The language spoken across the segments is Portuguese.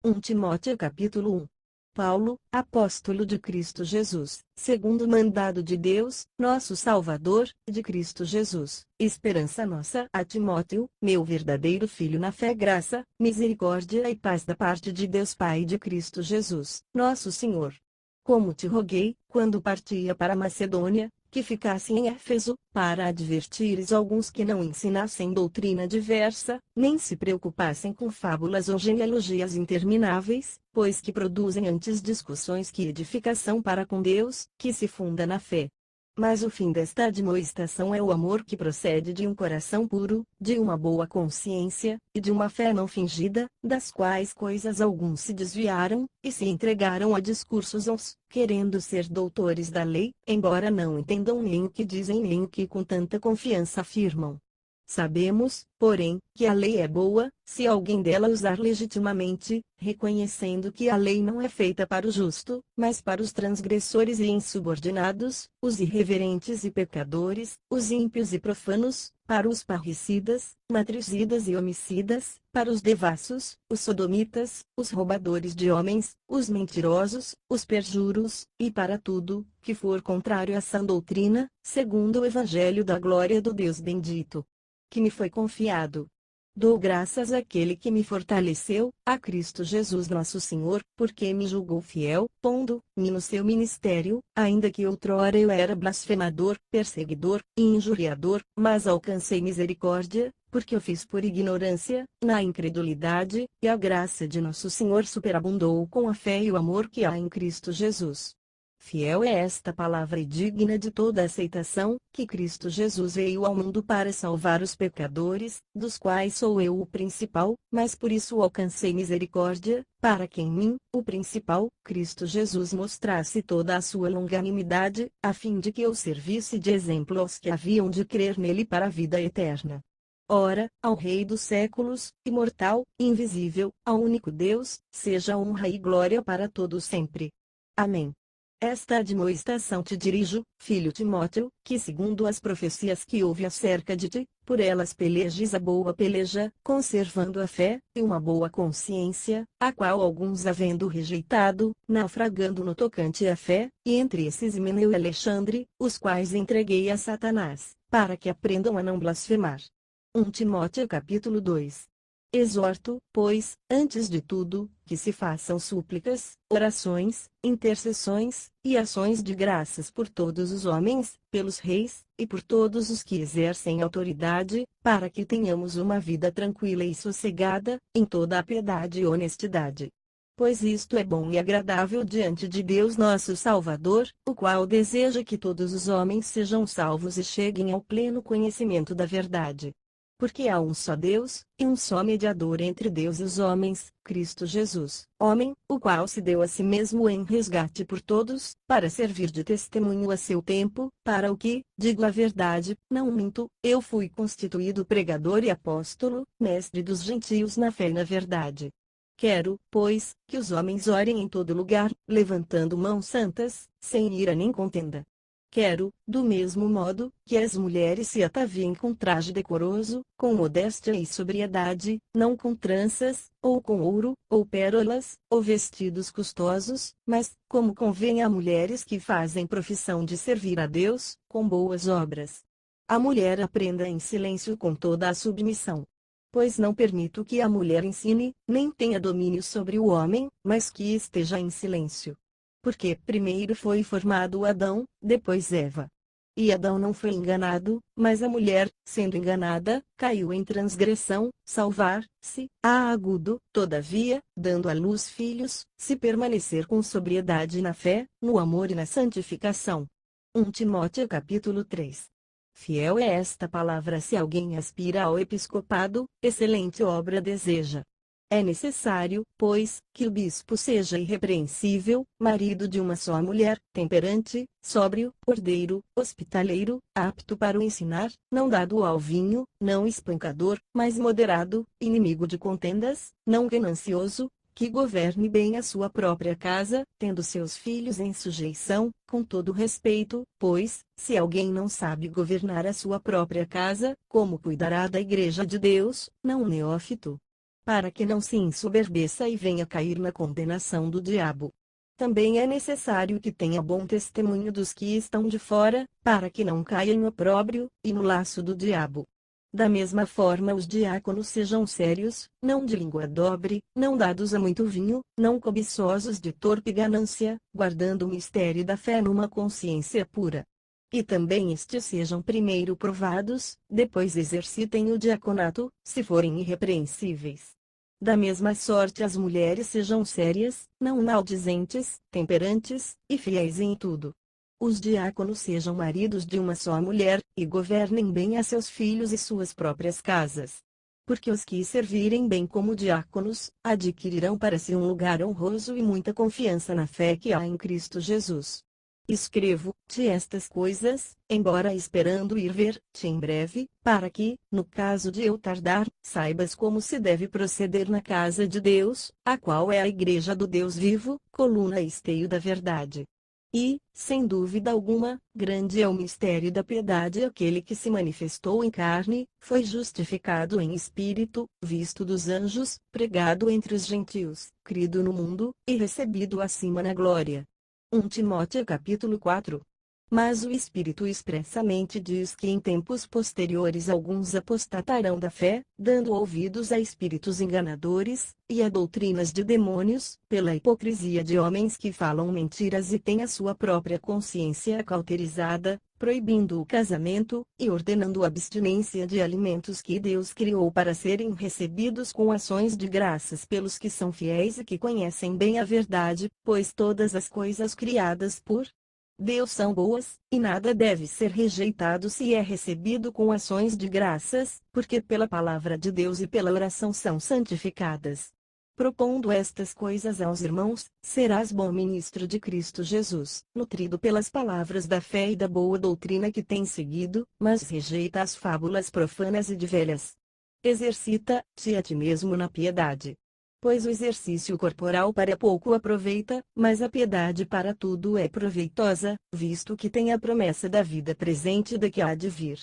1 Timóteo capítulo 1. Paulo, apóstolo de Cristo Jesus, segundo o mandado de Deus, nosso Salvador, de Cristo Jesus, esperança nossa, a Timóteo, meu verdadeiro filho na fé, graça, misericórdia e paz da parte de Deus Pai e de Cristo Jesus, nosso Senhor. Como te roguei, quando partia para Macedônia, que ficasse em Éfeso, para advertires alguns que não ensinassem doutrina diversa, nem se preocupassem com fábulas ou genealogias intermináveis, pois que produzem antes discussões que edificação para com Deus, que se funda na fé. Mas o fim desta admoestação é o amor que procede de um coração puro, de uma boa consciência, e de uma fé não fingida, das quais coisas alguns se desviaram, e se entregaram a discursos ons, querendo ser doutores da lei, embora não entendam nem o que dizem nem o que com tanta confiança afirmam. Sabemos, porém, que a lei é boa, se alguém dela usar legitimamente, reconhecendo que a lei não é feita para o justo, mas para os transgressores e insubordinados, os irreverentes e pecadores, os ímpios e profanos, para os parricidas, matricidas e homicidas, para os devassos, os sodomitas, os roubadores de homens, os mentirosos, os perjuros, e para tudo que for contrário à sã doutrina, segundo o evangelho da glória do Deus bendito, que me foi confiado. Dou graças àquele que me fortaleceu, a Cristo Jesus nosso Senhor, porque me julgou fiel, pondo-me no seu ministério, ainda que outrora eu era blasfemador, perseguidor e injuriador, mas alcancei misericórdia, porque eu fiz por ignorância, na incredulidade, e a graça de nosso Senhor superabundou com a fé e o amor que há em Cristo Jesus. Fiel é esta palavra e digna de toda aceitação, que Cristo Jesus veio ao mundo para salvar os pecadores, dos quais sou eu o principal, mas por isso alcancei misericórdia, para que em mim, o principal, Cristo Jesus mostrasse toda a sua longanimidade, a fim de que eu servisse de exemplo aos que haviam de crer nele para a vida eterna. Ora, ao Rei dos séculos, imortal, invisível, ao único Deus, seja honra e glória para todos sempre. Amém. Esta admoestação te dirijo, filho Timóteo, que segundo as profecias que houve acerca de ti, por elas pelejes a boa peleja, conservando a fé, e uma boa consciência, a qual alguns havendo rejeitado, naufragando no tocante à fé, e entre esses Himeneu e Alexandre, os quais entreguei a Satanás, para que aprendam a não blasfemar. 1 Timóteo capítulo 2. Exorto, pois, antes de tudo, que se façam súplicas, orações, intercessões, e ações de graças por todos os homens, pelos reis, e por todos os que exercem autoridade, para que tenhamos uma vida tranquila e sossegada, em toda a piedade e honestidade. Pois isto é bom e agradável diante de Deus nosso Salvador, o qual deseja que todos os homens sejam salvos e cheguem ao pleno conhecimento da verdade. Porque há um só Deus, e um só mediador entre Deus e os homens, Cristo Jesus, homem, o qual se deu a si mesmo em resgate por todos, para servir de testemunho a seu tempo, para o que, digo a verdade, não minto, eu fui constituído pregador e apóstolo, mestre dos gentios na fé e na verdade. Quero, pois, que os homens orem em todo lugar, levantando mãos santas, sem ira nem contenda. Quero, do mesmo modo, que as mulheres se ataviem com traje decoroso, com modéstia e sobriedade, não com tranças, ou com ouro, ou pérolas, ou vestidos custosos, mas, como convém a mulheres que fazem profissão de servir a Deus, com boas obras. A mulher aprenda em silêncio com toda a submissão. Pois não permito que a mulher ensine, nem tenha domínio sobre o homem, mas que esteja em silêncio. Porque primeiro foi formado Adão, depois Eva. E Adão não foi enganado, mas a mulher, sendo enganada, caiu em transgressão, salvar-se, todavia, dando à luz filhos, se permanecer com sobriedade na fé, no amor e na santificação. 1 Timóteo capítulo 3. Fiel é esta palavra se alguém aspira ao episcopado, excelente obra deseja. É necessário, pois, que o bispo seja irrepreensível, marido de uma só mulher, temperante, sóbrio, ordeiro, hospitaleiro, apto para o ensinar, não dado ao vinho, não espancador, mas moderado, inimigo de contendas, não ganancioso, que governe bem a sua própria casa, tendo seus filhos em sujeição, com todo respeito, pois, se alguém não sabe governar a sua própria casa, como cuidará da igreja de Deus, não um neófito? para que não se ensoberbeça e venha cair na condenação do diabo. Também é necessário que tenha bom testemunho dos que estão de fora, para que não caia no opróbrio e no laço do diabo. Da mesma forma os diáconos sejam sérios, não de língua dobre, não dados a muito vinho, não cobiçosos de torpe ganância, guardando o mistério da fé numa consciência pura. E também estes sejam primeiro provados, depois exercitem o diaconato, se forem irrepreensíveis. Da mesma sorte as mulheres sejam sérias, não maldizentes, temperantes, e fiéis em tudo. Os diáconos sejam maridos de uma só mulher, e governem bem a seus filhos e suas próprias casas. Porque os que servirem bem como diáconos, adquirirão para si um lugar honroso e muita confiança na fé que há em Cristo Jesus. Escrevo-te estas coisas, embora esperando ir ver-te em breve, para que, no caso de eu tardar, saibas como se deve proceder na casa de Deus, a qual é a igreja do Deus vivo, coluna e esteio da verdade. E, sem dúvida alguma, grande é o mistério da piedade. Aquele que se manifestou em carne, foi justificado em espírito, visto dos anjos, pregado entre os gentios, crido no mundo, e recebido acima na glória. 1 Timóteo capítulo 4. Mas o Espírito expressamente diz que em tempos posteriores alguns apostatarão da fé, dando ouvidos a espíritos enganadores, e a doutrinas de demônios, pela hipocrisia de homens que falam mentiras e têm a sua própria consciência cauterizada, proibindo o casamento, e ordenando a abstinência de alimentos que Deus criou para serem recebidos com ações de graças pelos que são fiéis e que conhecem bem a verdade, pois todas as coisas criadas por Deus são boas, e nada deve ser rejeitado se é recebido com ações de graças, porque pela palavra de Deus e pela oração são santificadas. Propondo estas coisas aos irmãos, serás bom ministro de Cristo Jesus, nutrido pelas palavras da fé e da boa doutrina que tens seguido, mas rejeita as fábulas profanas e de velhas. Exercita-te a ti mesmo na piedade. Pois o exercício corporal para pouco aproveita, mas a piedade para tudo é proveitosa, visto que tem a promessa da vida presente e da que há de vir.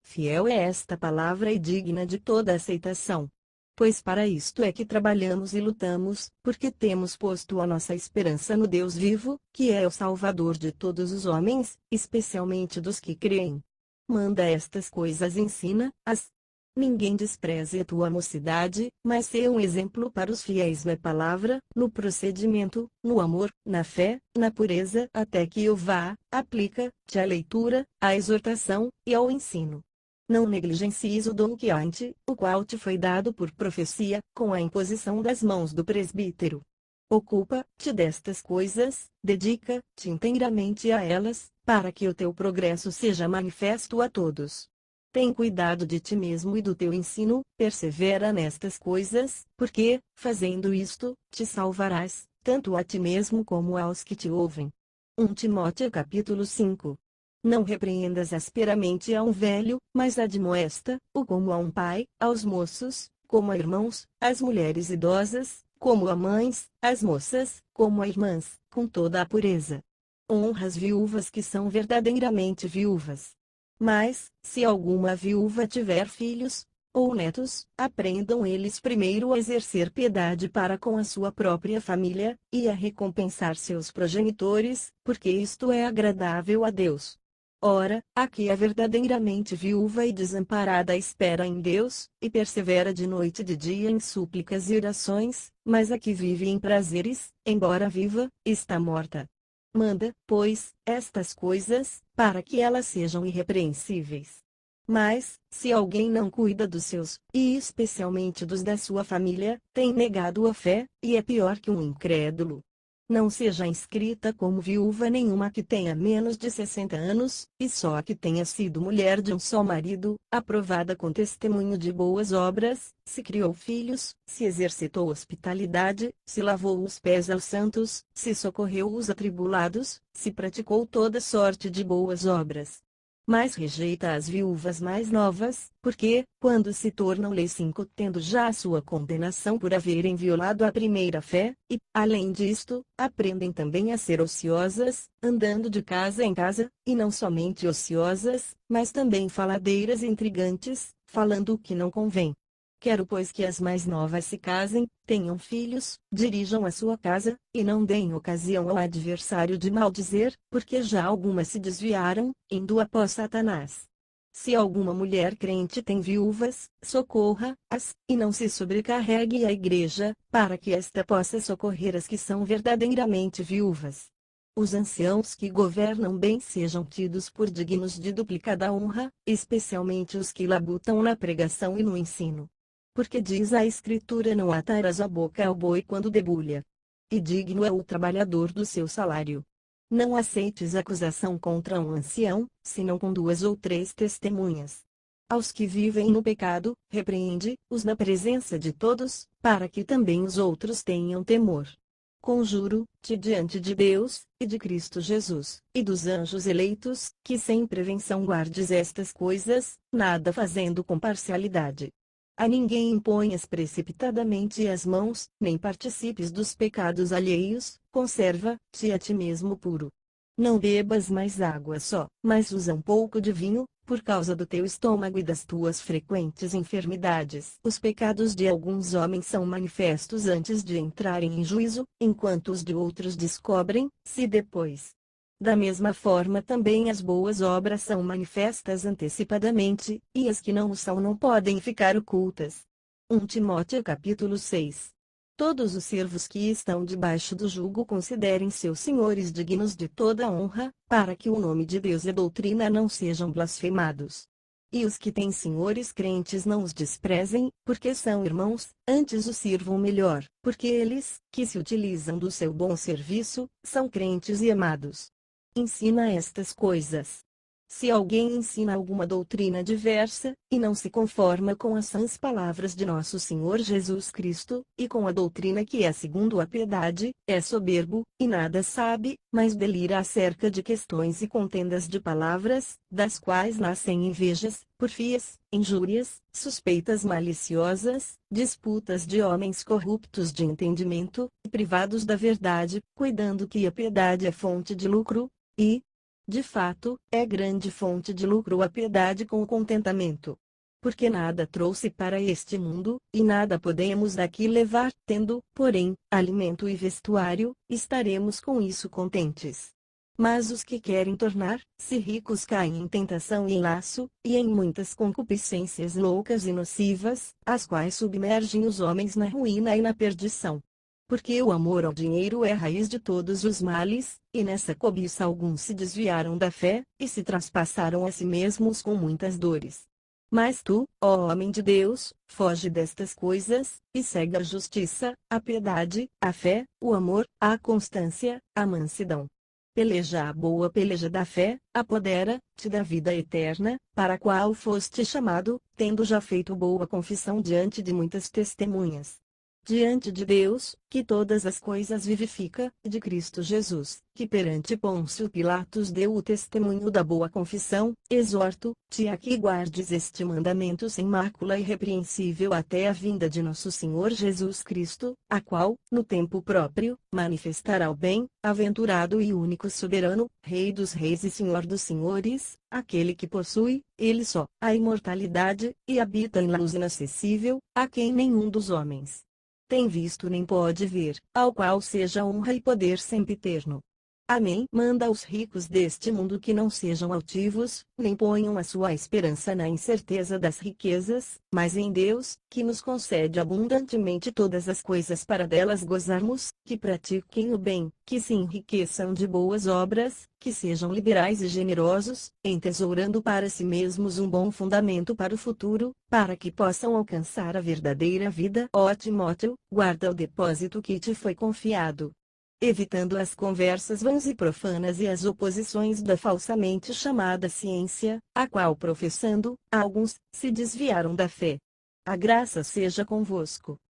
Fiel é esta palavra e digna de toda aceitação. Pois para isto é que trabalhamos e lutamos, porque temos posto a nossa esperança no Deus vivo, que é o Salvador de todos os homens, especialmente dos que creem. Manda estas coisas, ensina-as. Ninguém despreze a tua mocidade, mas sê um exemplo para os fiéis na palavra, no procedimento, no amor, na fé, na pureza, até que eu vá. Aplica-te à leitura, à exortação, e ao ensino. Não negligencies o dom que há em ti, o qual te foi dado por profecia, com a imposição das mãos do presbítero. Ocupa-te destas coisas, dedica-te inteiramente a elas, para que o teu progresso seja manifesto a todos. Tem cuidado de ti mesmo e do teu ensino, persevera nestas coisas, porque, fazendo isto, te salvarás, tanto a ti mesmo como aos que te ouvem. 1 Timóteo capítulo 5. Não repreendas asperamente a um velho, mas admoesta-o como a um pai, aos moços, como a irmãos, às mulheres idosas, como a mães, às moças, como a irmãs, com toda a pureza. Honra as viúvas que são verdadeiramente viúvas. Mas, se alguma viúva tiver filhos, ou netos, aprendam eles primeiro a exercer piedade para com a sua própria família, e a recompensar seus progenitores, porque isto é agradável a Deus. Ora, a que é verdadeiramente viúva e desamparada espera em Deus, e persevera de noite e de dia em súplicas e orações, mas a que vive em prazeres, embora viva, está morta. Manda, pois, estas coisas, para que elas sejam irrepreensíveis. Mas, se alguém não cuida dos seus, e especialmente dos da sua família, tem negado a fé, e é pior que um incrédulo. Não seja inscrita como viúva nenhuma que tenha menos de 60 anos, e só a que tenha sido mulher de um só marido, aprovada com testemunho de boas obras, se criou filhos, se exercitou hospitalidade, se lavou os pés aos santos, se socorreu os atribulados, se praticou toda sorte de boas obras. Mas rejeita as viúvas mais novas, porque, quando se tornam cinco tendo já a sua condenação por haverem violado a primeira fé, e, além disto, aprendem também a ser ociosas, andando de casa em casa, e não somente ociosas, mas também faladeiras e intrigantes, falando o que não convém. Quero pois que as mais novas se casem, tenham filhos, dirijam a sua casa, e não deem ocasião ao adversário de maldizer, porque já algumas se desviaram, indo após Satanás. Se alguma mulher crente tem viúvas, socorra-as, e não se sobrecarregue a igreja, para que esta possa socorrer as que são verdadeiramente viúvas. Os anciãos que governam bem sejam tidos por dignos de duplicada honra, especialmente os que labutam na pregação e no ensino. Porque diz a Escritura: não atarás a boca ao boi quando debulha. E digno é o trabalhador do seu salário. Não aceites acusação contra um ancião, senão com 2 ou 3 testemunhas. Aos que vivem no pecado, repreende-os na presença de todos, para que também os outros tenham temor. Conjuro-te diante de Deus, e de Cristo Jesus, e dos anjos eleitos, que sem prevenção guardes estas coisas, nada fazendo com parcialidade. A ninguém imponhas precipitadamente as mãos, nem participes dos pecados alheios, conserva-te a ti mesmo puro. Não bebas mais água só, mas usa um pouco de vinho, por causa do teu estômago e das tuas frequentes enfermidades. Os pecados de alguns homens são manifestos antes de entrarem em juízo, enquanto os de outros descobrem-se depois. Da mesma forma também as boas obras são manifestas antecipadamente, e as que não o são não podem ficar ocultas. 1 Timóteo capítulo 6. Todos os servos que estão debaixo do jugo considerem seus senhores dignos de toda honra, para que o nome de Deus e a doutrina não sejam blasfemados. E os que têm senhores crentes não os desprezem, porque são irmãos, antes os sirvam melhor, porque eles, que se utilizam do seu bom serviço, são crentes e amados. Ensina estas coisas. Se alguém ensina alguma doutrina diversa, e não se conforma com as sãs palavras de nosso Senhor Jesus Cristo, e com a doutrina que é segundo a piedade, é soberbo, e nada sabe, mas delira acerca de questões e contendas de palavras, das quais nascem invejas, porfias, injúrias, suspeitas maliciosas, disputas de homens corruptos de entendimento, privados da verdade, cuidando que a piedade é fonte de lucro, e, de fato, é grande fonte de lucro a piedade com o contentamento. Porque nada trouxe para este mundo, e nada podemos daqui levar, tendo, porém, alimento e vestuário, estaremos com isso contentes. Mas os que querem tornar-se ricos caem em tentação e em laço, e em muitas concupiscências loucas e nocivas, as quais submergem os homens na ruína e na perdição. Porque o amor ao dinheiro é a raiz de todos os males, e nessa cobiça alguns se desviaram da fé, e se traspassaram a si mesmos com muitas dores. Mas tu, ó homem de Deus, foge destas coisas, e segue a justiça, a piedade, a fé, o amor, a constância, a mansidão. Peleja a boa peleja da fé, apodera-te da vida eterna, para a qual foste chamado, tendo já feito boa confissão diante de muitas testemunhas. Diante de Deus, que todas as coisas vivifica, e de Cristo Jesus, que perante Pôncio Pilatos deu o testemunho da boa confissão, exorto-te a que guardes este mandamento sem mácula e irrepreensível até a vinda de nosso Senhor Jesus Cristo, a qual, no tempo próprio, manifestará o bem-aventurado e único soberano, Rei dos reis e Senhor dos senhores, aquele que possui, ele só, a imortalidade, e habita em luz inacessível, a quem nenhum dos homens tem visto nem pode ver, ao qual seja honra e poder sempiterno. Amém. Manda aos ricos deste mundo que não sejam altivos, nem ponham a sua esperança na incerteza das riquezas, mas em Deus, que nos concede abundantemente todas as coisas para delas gozarmos, que pratiquem o bem, que se enriqueçam de boas obras, que sejam liberais e generosos, entesourando para si mesmos um bom fundamento para o futuro, para que possam alcançar a verdadeira vida. Ó Timóteo, guarda o depósito que te foi confiado, evitando as conversas vãs e profanas e as oposições da falsamente chamada ciência, a qual professando, alguns, se desviaram da fé. A graça seja convosco.